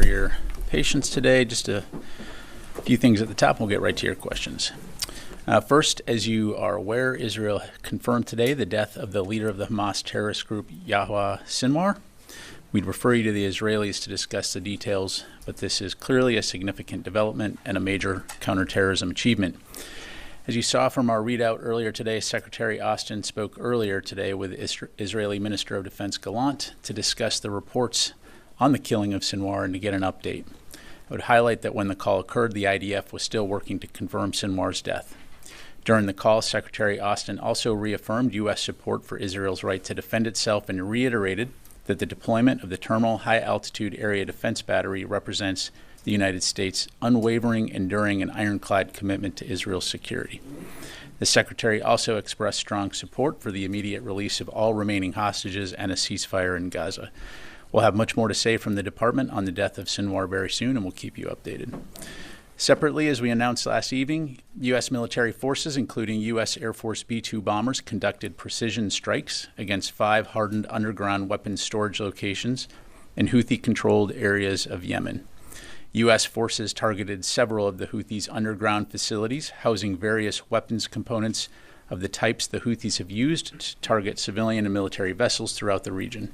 your patience today. Just a few things at the top, and we'll get right to your questions. First, as you are aware, Israel confirmed today the death of the leader of the Hamas terrorist group, Yahya Sinwar. We'd refer you to the Israelis to discuss the details, but this is clearly a significant development and a major counterterrorism achievement. As you saw from our readout earlier today, Secretary Austin spoke earlier today with Israeli Minister of Defense Gallant to discuss the reports on the killing of Sinwar and to get an update. I would highlight that when the call occurred, the IDF was still working to confirm Sinwar's death. During the call, Secretary Austin also reaffirmed U.S. support for Israel's right to defend itself and reiterated that the deployment of the Terminal High Altitude Area Defense Battery represents the United States' unwavering, enduring, and ironclad commitment to Israel's security. The Secretary also expressed strong support for the immediate release of all remaining hostages and a ceasefire in Gaza. We'll have much more to say from the Department on the death of Sinwar very soon, and we'll keep you updated. Separately, as we announced last evening, U.S. military forces, including U.S. Air Force B-2 bombers, conducted precision strikes against 5 hardened underground weapons storage locations in Houthi-controlled areas of Yemen. U.S. forces targeted several of the Houthis' underground facilities, housing various weapons components of the types the Houthis have used to target civilian and military vessels throughout the region.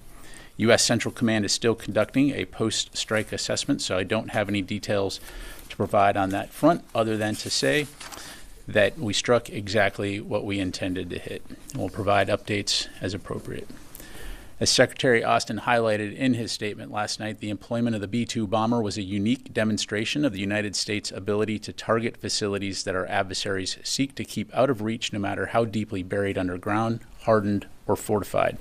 U.S. Central Command is still conducting a post-strike assessment, so I don't have any details to provide on that front other than to say that we struck exactly what we intended to hit. We'll provide updates as appropriate. As Secretary Austin highlighted in his statement last night, the employment of the B-2 bomber was a unique demonstration of the United States' ability to target facilities that our adversaries seek to keep out of reach, no matter how deeply buried underground, hardened, or fortified.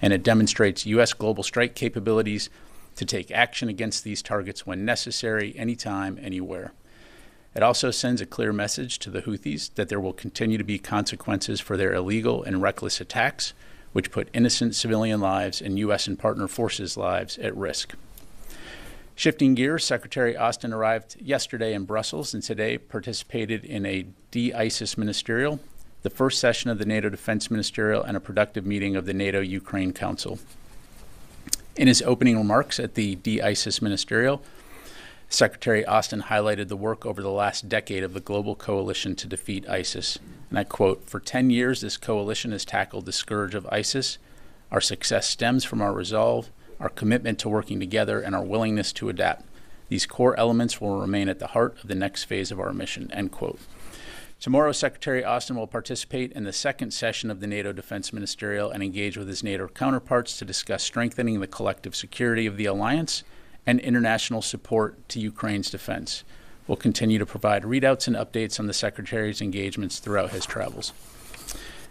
And it demonstrates U.S. global strike capabilities to take action against these targets when necessary, anytime, anywhere. It also sends a clear message to the Houthis that there will continue to be consequences for their illegal and reckless attacks, which put innocent civilian lives and U.S. and partner forces' lives at risk. Shifting gears, Secretary Austin arrived yesterday in Brussels and today participated in a de-ISIS ministerial, the first session of the NATO Defense Ministerial, and a productive meeting of the NATO-Ukraine Council. In his opening remarks at the de-ISIS ministerial, Secretary Austin highlighted the work over the last decade of the global coalition to defeat ISIS. And I quote, "For 10 years, this coalition has tackled the scourge of ISIS. Our success stems from our resolve, our commitment to working together, and our willingness to adapt. These core elements will remain at the heart of the next phase of our mission," end quote. Tomorrow, Secretary Austin will participate in the second session of the NATO Defense Ministerial and engage with his NATO counterparts to discuss strengthening the collective security of the alliance and international support to Ukraine's defense. We'll continue to provide readouts and updates on the Secretary's engagements throughout his travels.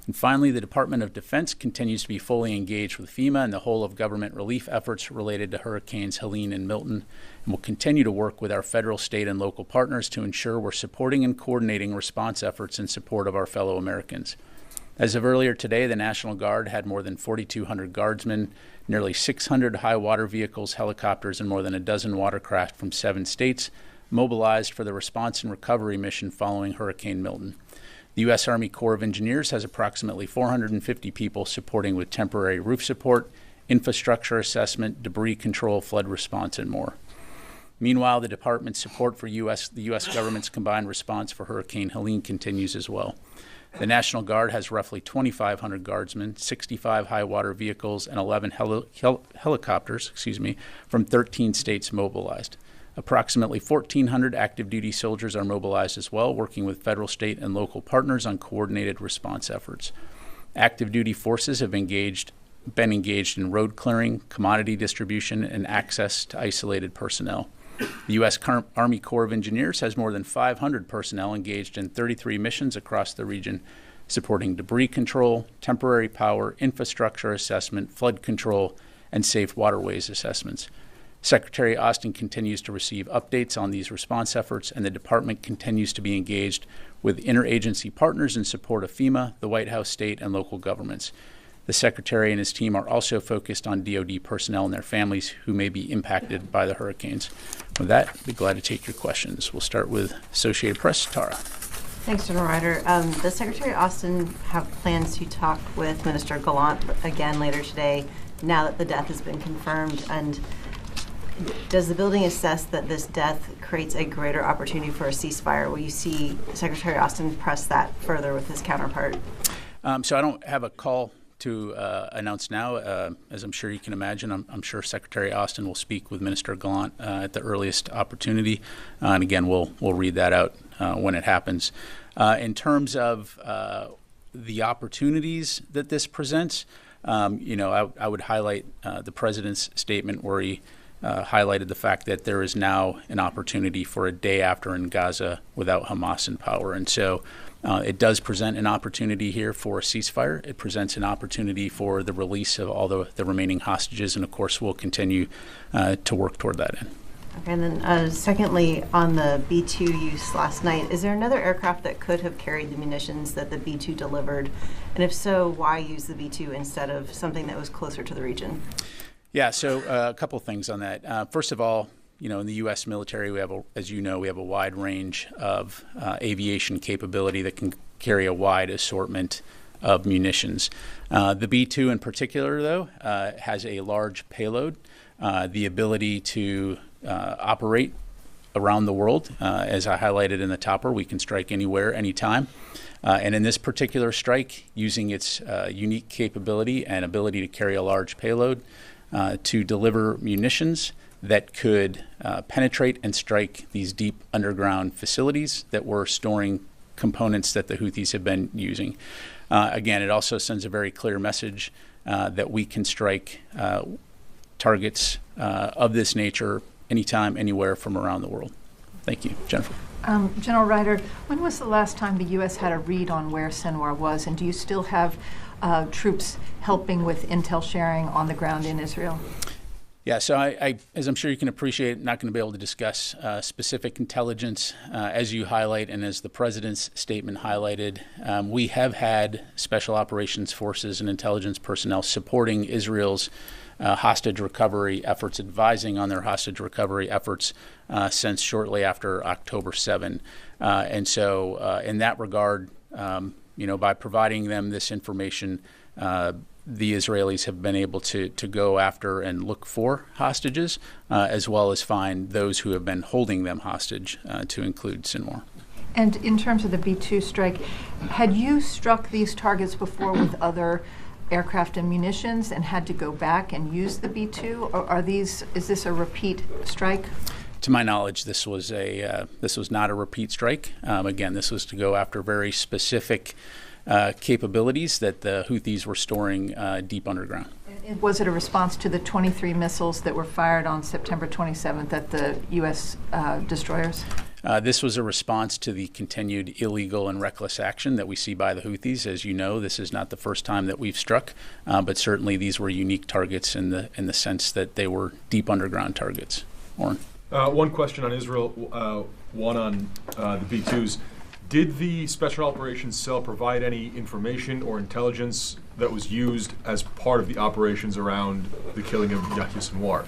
And finally, the Department of Defense continues to be fully engaged with FEMA and the whole of government relief efforts related to Hurricanes Helene and Milton, and will continue to work with our federal, state, and local partners to ensure we're supporting and coordinating response efforts in support of our fellow Americans. As of earlier today, the National Guard had more than 4,200 guardsmen, nearly 600 high water vehicles, helicopters, and more than a dozen watercraft from 7 states mobilized for the response and recovery mission following Hurricane Milton. The U.S. Army Corps of Engineers has approximately 450 people supporting with temporary roof support, infrastructure assessment, debris control, flood response, and more. Meanwhile, the department's support for the U.S. government's combined response for Hurricane Helene continues as well. The National Guard has roughly 2,500 guardsmen, 65 high water vehicles, and 11 helicopters from 13 states mobilized. Approximately 1,400 active duty soldiers are mobilized as well, working with federal, state, and local partners on coordinated response efforts. Active duty forces have been engaged in road clearing, commodity distribution, and access to isolated personnel. The U.S. Army Corps of Engineers has more than 500 personnel engaged in 33 missions across the region, supporting debris control, temporary power, infrastructure assessment, flood control, and safe waterways assessments. Secretary Austin continues to receive updates on these response efforts, and the department continues to be engaged with interagency partners in support of FEMA, the White House, state, and local governments. The Secretary and his team are also focused on DoD personnel and their families who may be impacted by the hurricanes. With that, I'd be glad to take your questions. We'll start with Associated Press. Tara. Thanks, General Ryder. Does Secretary Austin have plans to talk with Minister Gallant again later today, now that the death has been confirmed? And Does the building assess that this death creates a greater opportunity for a ceasefire? Will you see Secretary Austin press that further with his counterpart? So I don't have a call to announce now. As I'm sure you can imagine, I'm sure Secretary Austin will speak with Minister Gallant at the earliest opportunity. And again, we'll read that out when it happens. In terms of the opportunities that this presents, I would highlight the president's statement where he highlighted the fact that there is now an opportunity for a day after in Gaza without Hamas in power. And so it does present an opportunity here for a ceasefire. It presents an opportunity for the release of all the remaining hostages. And of course, we'll continue to work toward that end. Okay, and then secondly, on the B-2 use last night, is there another aircraft that could have carried the munitions that the B-2 delivered? And if so, why use the B-2 instead of something that was closer to the region? Yeah, so a couple of things on that. First of all, in the U.S. military, we have, as you know, we have a wide range of aviation capability that can carry a wide assortment of munitions. The B-2 in particular, though, has a large payload, the ability to operate around the world. As I highlighted in the topper, we can strike anywhere, anytime. And in this particular strike, using its unique capability and ability to carry a large payload, to deliver munitions that could penetrate and strike these deep underground facilities that were storing components that the Houthis have been using. Again, it also sends a very clear message that we can strike targets of this nature anytime, anywhere from around the world. Thank you. Jennifer. General Ryder, when was the last time the U.S. had a read on where Sinwar was, and do you still have troops helping with intel sharing on the ground in Israel? Yeah, so I, as I'm sure you can appreciate, not going to be able to discuss specific intelligence. As you highlight and as the president's statement highlighted, we have had special operations forces and intelligence personnel supporting Israel's hostage recovery efforts, advising on their hostage recovery efforts since shortly after October 7. And so in that regard, by providing them this information, the Israelis have been able to go after and look for hostages, as well as find those who have been holding them hostage, to include Sinwar. And in terms of the B-2 strike, had you struck these targets before with other aircraft and munitions and had to go back and use the B-2, or is this a repeat strike? To my knowledge, this was not a repeat strike. Again, this was to go after very specific capabilities that the Houthis were storing deep underground. Was it a response to the 23 missiles that were fired on September 27th at the U.S. destroyers? This was a response to the continued illegal and reckless action that we see by the Houthis. As you know, this is not the first time that we've struck, but certainly these were unique targets in the sense that they were deep underground targets. Warren. One question on Israel, one on the B-2s. Did the Special Operations Cell provide any information or intelligence that was used as part of the operations around the killing of Yahya Sinwar?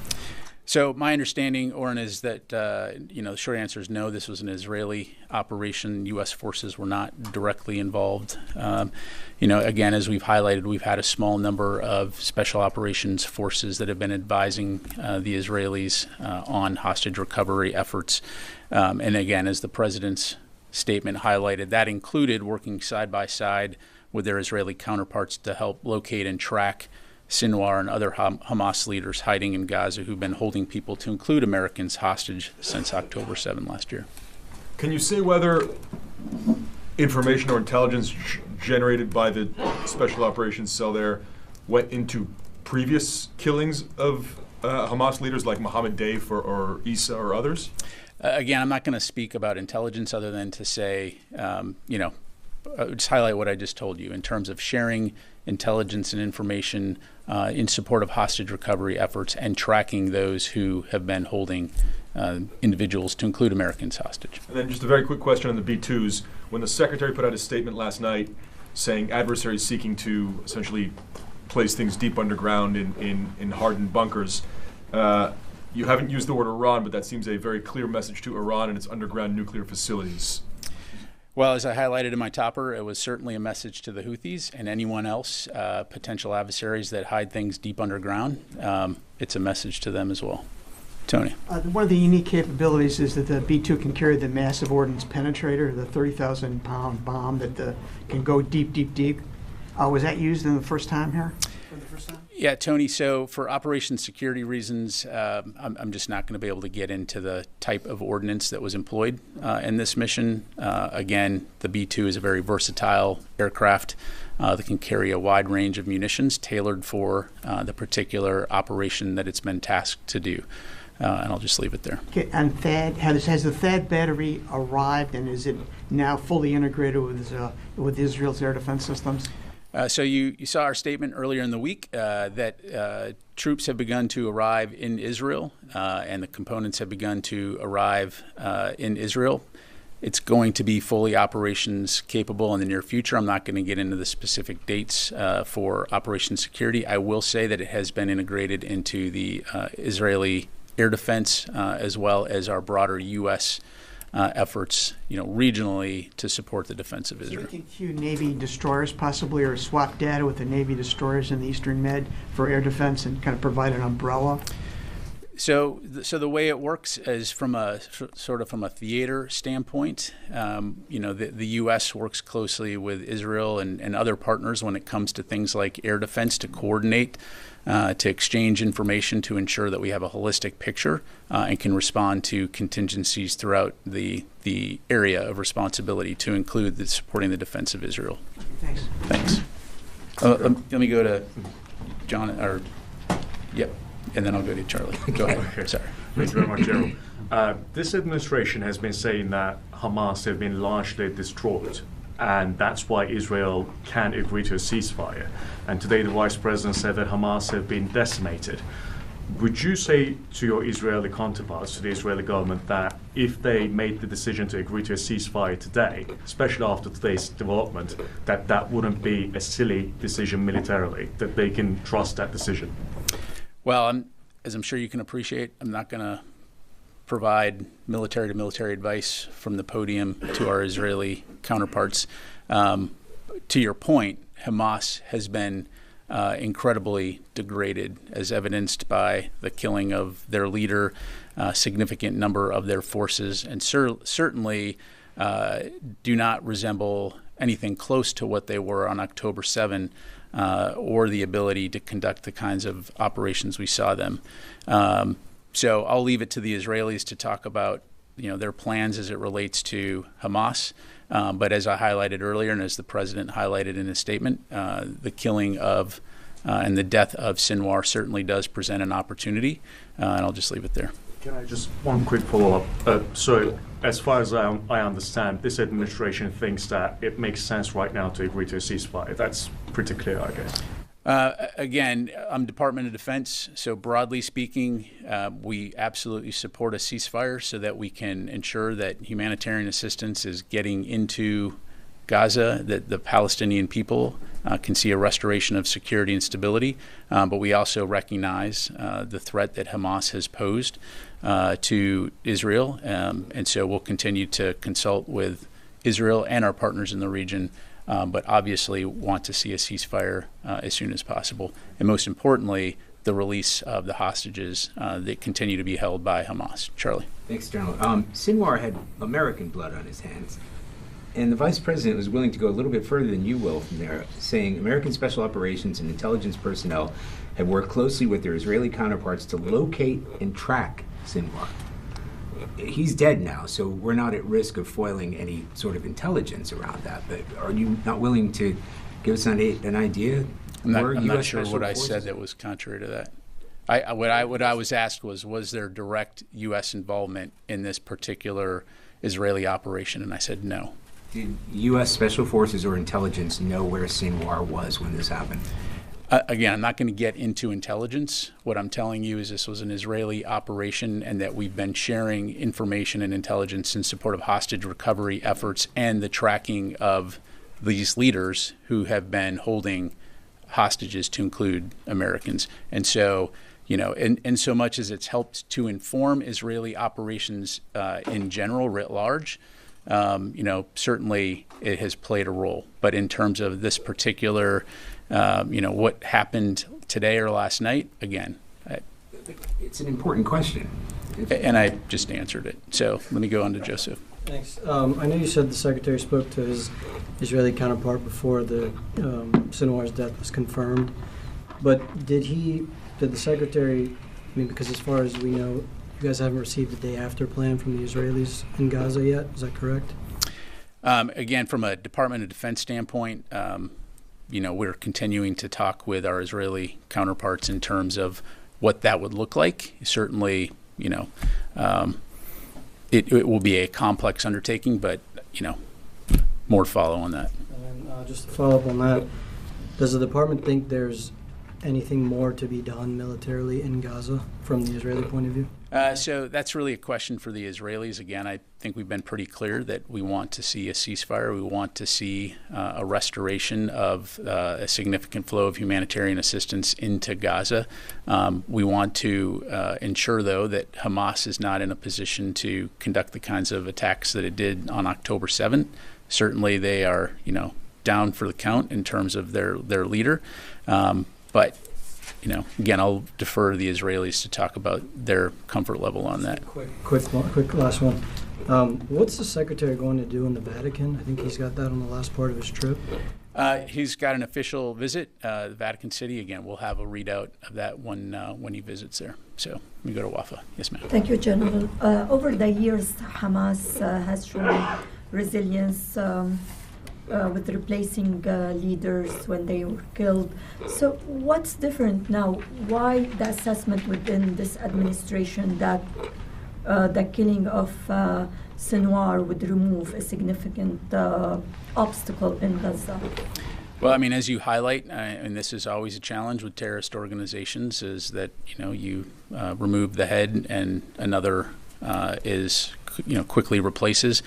So my understanding, Oren, is that the short answer is no. This was an Israeli operation. U.S. forces were not directly involved. Again, as we've highlighted, we've had a small number of special operations forces that have been advising the Israelis on hostage recovery efforts. And again, as the president's statement highlighted, that included working side by side with their Israeli counterparts to help locate and track Sinwar and other Hamas leaders hiding in Gaza who've been holding people, to include Americans, hostage since October 7 last year. Can you say whether information or intelligence generated by the Special Operations Cell there went into previous killings of Hamas leaders like Mohammed Deif or Issa or others? Again, I'm not going to speak about intelligence other than to say, just highlight what I just told you in terms of sharing intelligence and information in support of hostage recovery efforts and tracking those who have been holding individuals, to include Americans, hostage. And then just a very quick question on the B-2s. When the Secretary put out a statement last night saying adversaries seeking to essentially place things deep underground in hardened bunkers, you haven't used the word Iran, but that seems a very clear message to Iran and its underground nuclear facilities. Well, as I highlighted in my topper, it was certainly a message to the Houthis and anyone else, potential adversaries that hide things deep underground. It's a message to them as well. Tony. One of the unique capabilities is that the B-2 can carry the massive ordnance penetrator, the 30,000-pound bomb that can go deep, deep, deep. Was that used in the first time here? For the first time? Yeah, Tony, so for operation security reasons, I'm just not going to be able to get into the type of ordnance that was employed in this mission. Again, the B-2 is a very versatile aircraft that can carry a wide range of munitions tailored for the particular operation that it's been tasked to do. And I'll just leave it there. Okay, and THAAD, has the THAAD battery arrived, and is it now fully integrated with Israel's air defense systems? So you saw our statement earlier in the week that troops have begun to arrive in Israel and the components have begun to arrive in Israel. It's going to be fully operations capable in the near future. I'm not going to get into the specific dates for operation security. I will say that it has been integrated into the Israeli air defense as well as our broader U.S. Efforts, regionally to support the defense of Israel. So we can queue Navy destroyers possibly, or swap data with the Navy destroyers in the Eastern Med for air defense and kind of provide an umbrella? So the way it works is from a theater standpoint. The U.S. works closely with Israel and other partners when it comes to things like air defense to coordinate, to exchange information to ensure that we have a holistic picture and can respond to contingencies throughout the area of responsibility, to include supporting the defense of Israel. Thanks. Let me go to John, and then I'll go to Charlie. Go ahead. Okay. Sorry. Thank you very much, Gerald. This administration has been saying that Hamas have been largely destroyed, and that's why Israel can't agree to a ceasefire. And today the Vice President said that Hamas have been decimated. Would you say to your Israeli counterparts, to the Israeli government, that if they made the decision to agree to a ceasefire today, especially after today's development, that wouldn't be a silly decision militarily, that they can trust that decision? Well, as I'm sure you can appreciate, I'm not going to provide military-to-military advice from the podium to our Israeli counterparts. To your point, Hamas has been incredibly degraded, as evidenced by the killing of their leader, a significant number of their forces, and certainly do not resemble anything close to what they were on October 7, or the ability to conduct the kinds of operations we saw them. So I'll leave it to the Israelis to talk about their plans as it relates to Hamas. But as I highlighted earlier, and as the president highlighted in his statement, the killing of and the death of Sinwar certainly does present an opportunity, and I'll just leave it there. Can I just one quick follow-up? So as far as I understand, this administration thinks that it makes sense right now to agree to a ceasefire. That's pretty clear, I guess. Again, I'm Department of Defense, so broadly speaking, we absolutely support a ceasefire so that we can ensure that humanitarian assistance is getting into Gaza, that the Palestinian people can see a restoration of security and stability. But we also recognize the threat that Hamas has posed to Israel. And so we'll continue to consult with Israel and our partners in the region, but obviously want to see a ceasefire as soon as possible. And most importantly, the release of the hostages that continue to be held by Hamas. Charlie. Thanks, General. Sinwar had American blood on his hands. And the vice president was willing to go a little bit further than you will from there, saying American special operations and intelligence personnel have worked closely with their Israeli counterparts to locate and track Sinwar. He's dead now, so we're not at risk of foiling any sort of intelligence around that. But are you not willing to give us an idea? I'm not sure what I said that was contrary to that. What I was asked was there direct U.S. involvement in this particular Israeli operation? And I said no. Did U.S. Special Forces or intelligence know where Sinwar was when this happened? Again, I'm not going to get into intelligence. What I'm telling you is this was an Israeli operation and that we've been sharing information and intelligence in support of hostage recovery efforts and the tracking of these leaders who have been holding hostages, to include Americans. And so, in so much as it's helped to inform Israeli operations in general, writ large, certainly it has played a role. But in terms of this particular, what happened today or last night, again, It's an important question. And I just answered it. So let me go on to Joseph. Thanks. I know you said the secretary spoke to his Israeli counterpart before the Sinwar's death was confirmed, but did the secretary, I mean, because as far as we know, you guys haven't received a day after plan from the Israelis in Gaza yet, is that correct? Again, from a Department of Defense standpoint, we're continuing to talk with our Israeli counterparts in terms of what that would look like. Certainly, it will be a complex undertaking, but, more to follow on that. And then just to follow up on that, does the department think there's anything more to be done militarily in Gaza from the Israeli point of view? So that's really a question for the Israelis. Again, I think we've been pretty clear that we want to see a ceasefire. We want to see a restoration of a significant flow of humanitarian assistance into Gaza. We want to ensure, though, that Hamas is not in a position to conduct the kinds of attacks that it did on October 7th. Certainly they are, down for the count in terms of their leader. But again, I'll defer to the Israelis to talk about their comfort level on that. Quick last one. What's the secretary going to do in the Vatican? I think he's got that on the last part of his trip. He's got an official visit, the Vatican City. Again, we'll have a readout of that when he visits there. So let me go to Wafa. Yes, ma'am. Thank you, General. Over the years, Hamas has shown resilience with replacing leaders when they were killed. So what's different now? Why the assessment within this administration that the killing of Sinwar would remove a significant obstacle in Gaza? Well, I mean, as you highlight, and this is always a challenge with terrorist organizations, is that you remove the head and another is quickly replaces.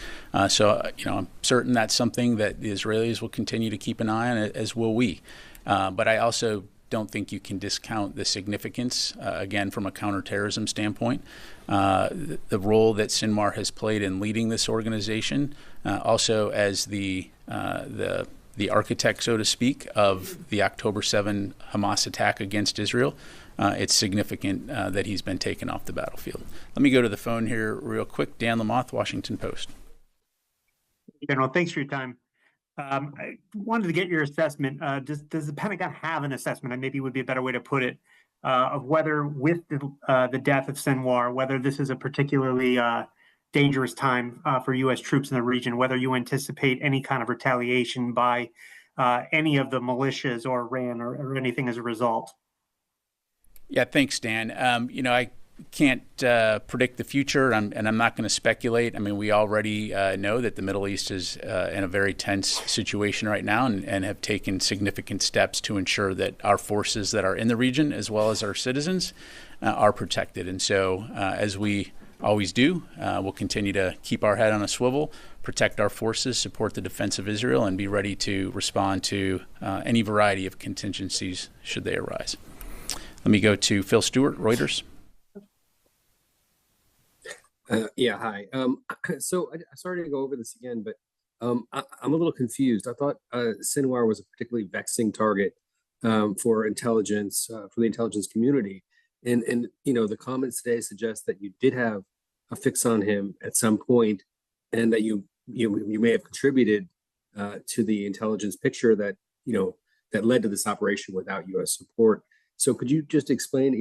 So I'm certain that's something that the Israelis will continue to keep an eye on, as will we. But I also don't think you can discount the significance, again, from a counterterrorism standpoint, the role that Sinwar has played in leading this organization, also as the architect, so to speak, of the October 7 Hamas attack against Israel. It's significant that he's been taken off the battlefield. Let me go to the phone here real quick. Dan Lamoth, Washington Post. General, thanks for your time. I wanted to get your assessment. Does the Pentagon have an assessment, and maybe would be a better way to put it, of whether with the death of Sinwar, whether this is a particularly dangerous time for U.S. troops in the region, whether you anticipate any kind of retaliation by any of the militias or Iran or anything as a result? Yeah, thanks, Dan. I can't predict the future, and I'm not going to speculate. I mean, we already know that the Middle East is in a very tense situation right now and have taken significant steps to ensure that our forces that are in the region, as well as our citizens, are protected. And so, as we always do, we'll continue to keep our head on a swivel, protect our forces, support the defense of Israel, and be ready to respond to any variety of contingencies should they arise. Let me go to Phil Stewart, Reuters. Yeah, hi. So sorry to go over this again, but I'm a little confused. I thought Sinwar was a particularly vexing target for intelligence, for the intelligence community. And the comments today suggest that you did have a fix on him at some point, and that you may have contributed to the intelligence picture that that led to this operation without U.S. support. So could you just explain,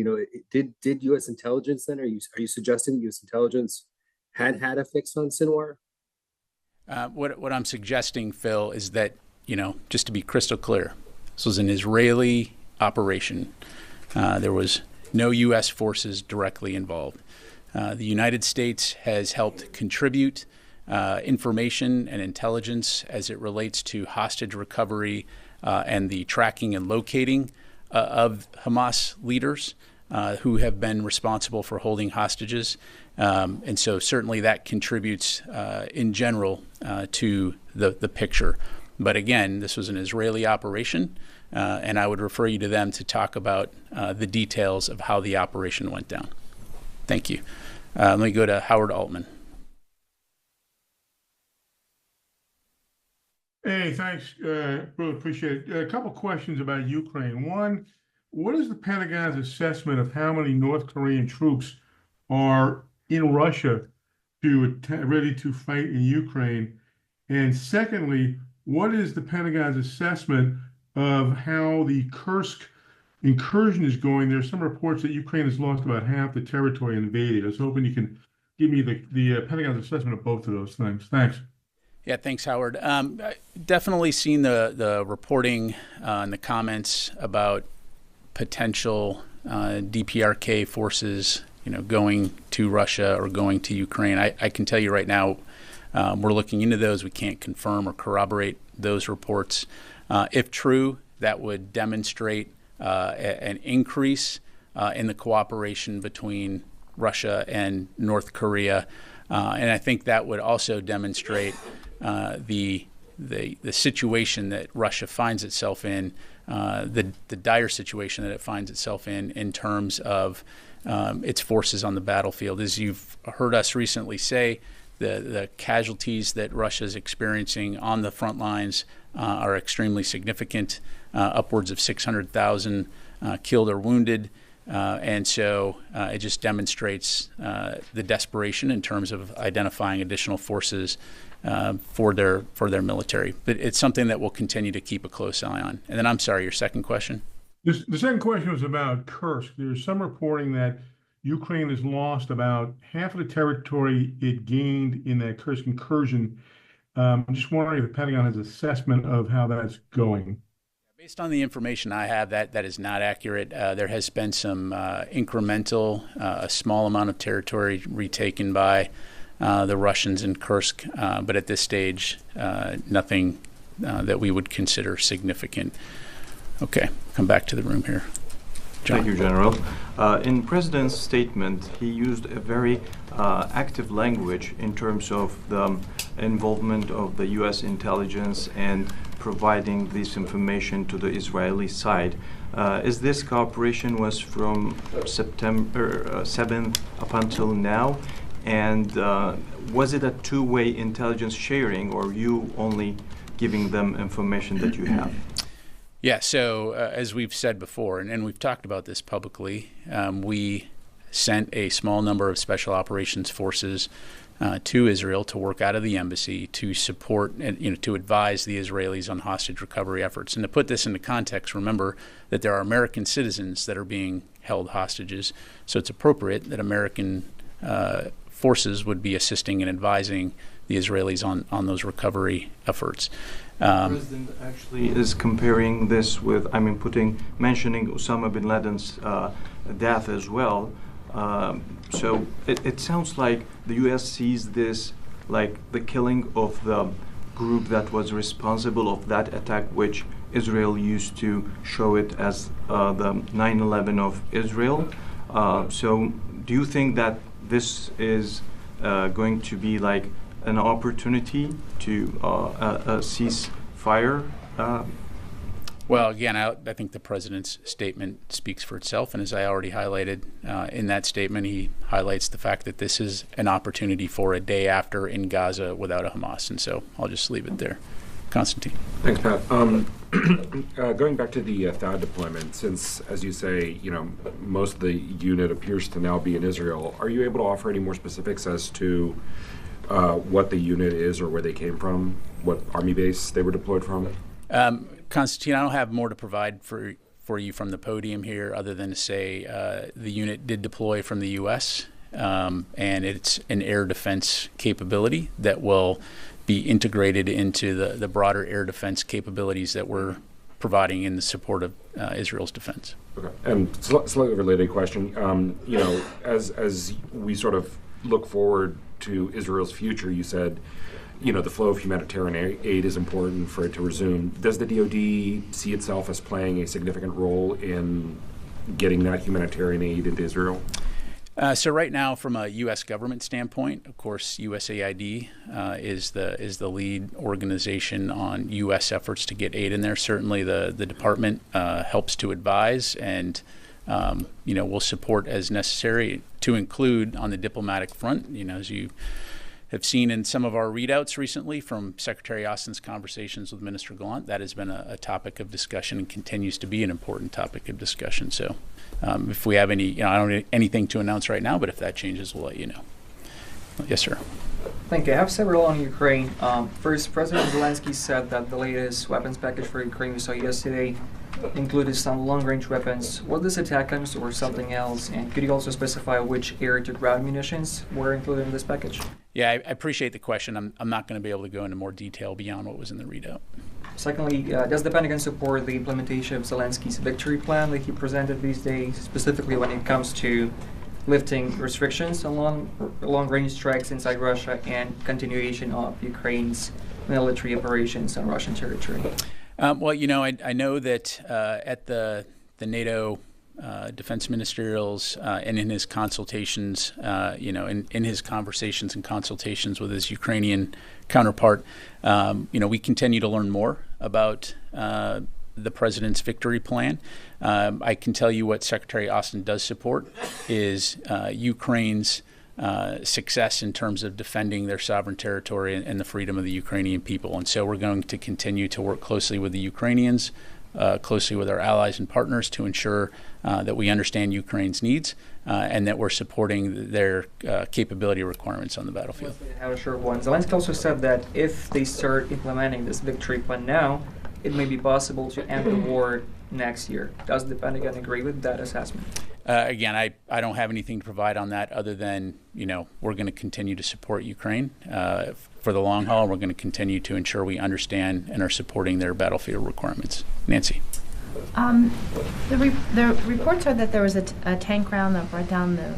did U.S. intelligence then, are you suggesting U.S. intelligence had a fix on Sinwar? What I'm suggesting, Phil, is that, just to be crystal clear, this was an Israeli operation. There was no U.S. forces directly involved. The United States has helped contribute information and intelligence as it relates to hostage recovery and the tracking and locating of Hamas leaders who have been responsible for holding hostages. And so certainly that contributes in general to the picture. But again, this was an Israeli operation, and I would refer you to them to talk about the details of how the operation went down. Thank you. Let me go to Howard Altman. Hey, thanks. Really appreciate it. A couple questions about Ukraine. One, what is the Pentagon's assessment of how many North Korean troops are in Russia ready to fight in Ukraine? And secondly, what is the Pentagon's assessment of how the Kursk incursion is going? There's some reports that Ukraine has lost about half the territory invaded. I was hoping you can give me the Pentagon's assessment of both of those things. Thanks. Yeah, thanks, Howard. Definitely seen the reporting and the comments about potential DPRK forces, going to Russia or going to Ukraine. I can tell you right now, we're looking into those. We can't confirm or corroborate those reports. If true, that would demonstrate an increase in the cooperation between Russia and North Korea, and I think that would also demonstrate the situation that Russia finds itself in, the dire situation that it finds itself in terms of its forces on the battlefield. As you've heard us recently say, the casualties that Russia is experiencing on the front lines are extremely significant, upwards of 600,000 killed or wounded. And so it just demonstrates the desperation in terms of identifying additional forces for their military. But it's something that we'll continue to keep a close eye on. And then, I'm sorry, your second question? The second question was about Kursk. There's some reporting that Ukraine has lost about half of the territory it gained in that Kursk incursion. I'm just wondering if the Pentagon has an assessment of how that's going. Based on the information I have, that is not accurate. There has been some incremental, a small amount of territory retaken by the Russians in Kursk, but at this stage, nothing that we would consider significant. Okay, come back to the room here. John. Thank you, General. In President's statement, he used a very active language in terms of the involvement of the U.S. intelligence and providing this information to the Israeli side. Is this cooperation was from September 7th up until now? And was it a two-way intelligence sharing, or you only giving them information that you have? Yeah, so as we've said before, and we've talked about this publicly, we sent a small number of special operations forces to Israel to work out of the embassy to support and to advise the Israelis on hostage recovery efforts. And to put this into context, remember that there are American citizens that are being held hostages, so it's appropriate that American forces would be assisting and advising the Israelis on those recovery efforts. The President actually is comparing this with, mentioning Osama bin Laden's death as well. So it sounds like the U.S. sees this like the killing of the group that was responsible of that attack, which Israel used to show it as the 9/11 of Israel. So do you think that this is going to be like an opportunity to cease fire? Well, again, I think the president's statement speaks for itself. And as I already highlighted in that statement, he highlights the fact that this is an opportunity for a day after in Gaza without a Hamas. And so I'll just leave it there. Constantine. Thanks, Pat. Going back to the THAAD deployment, since, as you say, most of the unit appears to now be in Israel, are you able to offer any more specifics as to what the unit is or where they came from, what army base they were deployed from? Constantine, I don't have more to provide for you from the podium here other than to say the unit did deploy from the U.S., and it's an air defense capability that will be integrated into the broader air defense capabilities that we're providing in the support of Israel's defense. Okay. And slightly related question, as we sort of look forward to Israel's future, you said, the flow of humanitarian aid is important for it to resume. Does the DoD see itself as playing a significant role in getting that humanitarian aid into Israel? So right now, from a U.S. government standpoint, of course, USAID is the lead organization on U.S. efforts to get aid in there. Certainly, the department helps to advise and will support as necessary, to include on the diplomatic front. As you have seen in some of our readouts recently from Secretary Austin's conversations with Minister Gallant, that has been a topic of discussion and continues to be an important topic of discussion. So if we have any, I don't have anything to announce right now, but if that changes, we'll let you know. Yes, sir. Thank you. I have several on Ukraine. First, President Zelensky said that the latest weapons package for Ukraine we saw yesterday included some long-range weapons. Was this ATACMS or something else? And could you also specify which air-to-ground munitions were included in this package? Yeah, I appreciate the question. I'm not going to be able to go into more detail beyond what was in the readout. Secondly, does the Pentagon support the implementation of Zelensky's victory plan that he presented these days, specifically when it comes to lifting restrictions on long-range strikes inside Russia and continuation of Ukraine's military operations on Russian territory? Well, I know that at the NATO defense ministerials and in his consultations, in his conversations and consultations with his Ukrainian counterpart, we continue to learn more about the president's victory plan. I can tell you what Secretary Austin does support is Ukraine's success in terms of defending their sovereign territory and the freedom of the Ukrainian people. And so we're going to continue to work closely with the Ukrainians, closely with our allies and partners to ensure that we understand Ukraine's needs and that we're supporting their capability requirements on the battlefield. I have a short one. Zelensky also said that if they start implementing this victory plan now, it may be possible to end the war next year. Does the Pentagon agree with that assessment? Again, I don't have anything to provide on that other than, we're going to continue to support Ukraine for the long haul. We're going to continue to ensure we understand and are supporting their battlefield requirements. Nancy. The reports are that there was a tank round that brought down the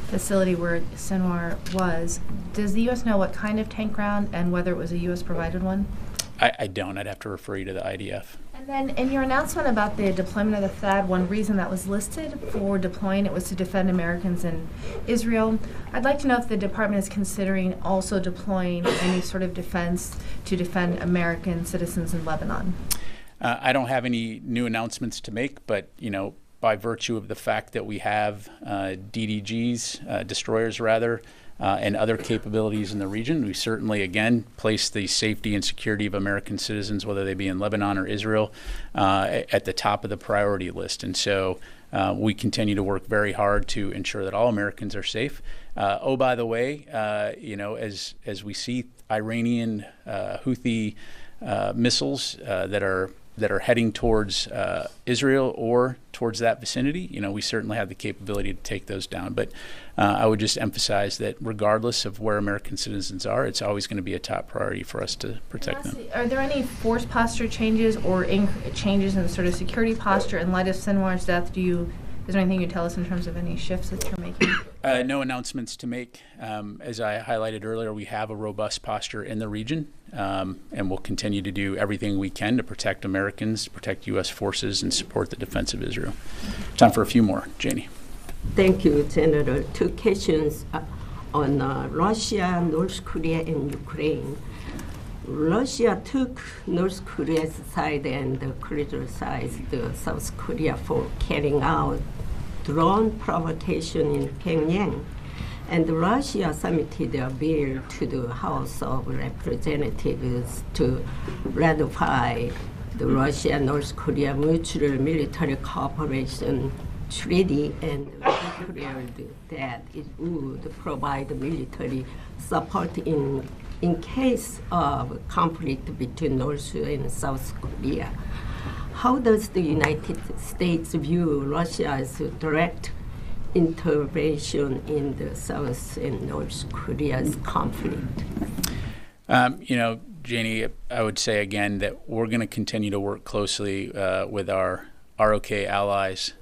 facility where Sinwar was. Does the U.S. know what kind of tank round and whether it was a U.S. provided one? I don't. I'd have to refer you to the IDF. And then in your announcement about the deployment of the THAAD, one reason that was listed for deploying it was to defend Americans in Israel. I'd like to know if the department is considering also deploying any sort of defense to defend American citizens in Lebanon. I don't have any new announcements to make, but, by virtue of the fact that we have DDGs, destroyers rather, and other capabilities in the region, we certainly, again, place the safety and security of American citizens, whether they be in Lebanon or Israel, at the top of the priority list. And so we continue to work very hard to ensure that all Americans are safe. By the way, as we see Iranian Houthi missiles that are heading towards Israel or towards that vicinity, we certainly have the capability to take those down. But I would just emphasize that regardless of where American citizens are, it's always going to be a top priority for us to protect them. Are there any force posture changes or changes in the sort of security posture in light of Sinwar's death? Is there anything you can tell us in terms of any shifts that you're making? No announcements to make. As I highlighted earlier, we have a robust posture in the region, and we'll continue to do everything we can to protect Americans, protect U.S. forces, and support the defense of Israel. Time for a few more. Janie. Thank you, General. Two questions on Russia, North Korea, and Ukraine. Russia took North Korea's side and criticized South Korea for carrying out drone provocation in Pyongyang. And Russia submitted a bill to the House of Representatives to ratify the Russia-North Korea Mutual Military Cooperation Treaty and declared that it would provide military support in case of conflict between North and South Korea. How does the United States view Russia's direct intervention in the South and North Korea's conflict? Janie, I would say again that we're going to continue to work closely with our ROK allies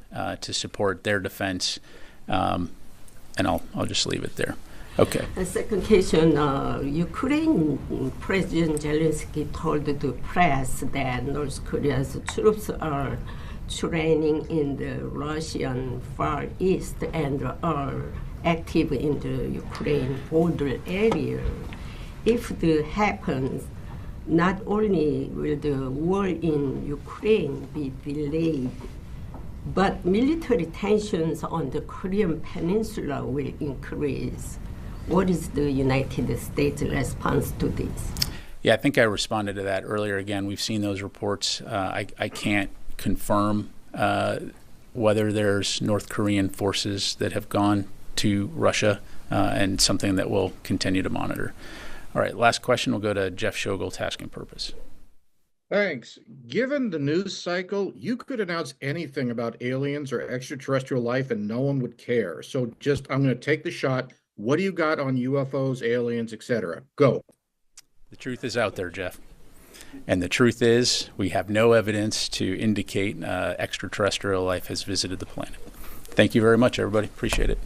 to support their defense, and I'll just leave it there. Okay. The second question, Ukraine President Zelensky told the press that North Korea's troops are training in the Russian Far East and are active in the Ukraine border area. If that happens, not only will the war in Ukraine be delayed, but military tensions on the Korean Peninsula will increase. What is the United States response to this? Yeah, I think I responded to that earlier. Again, we've seen those reports. I can't confirm whether there's North Korean forces that have gone to Russia, and something that we'll continue to monitor. All right, last question will go to Jeff Shogel, Task and Purpose. Thanks. Given the news cycle, you could announce anything about aliens or extraterrestrial life and no one would care. So I'm going to take the shot. What do you got on UFOs, aliens, etc.? Go. The truth is out there, Jeff. And the truth is we have no evidence to indicate extraterrestrial life has visited the planet. Thank you very much, everybody. Appreciate it.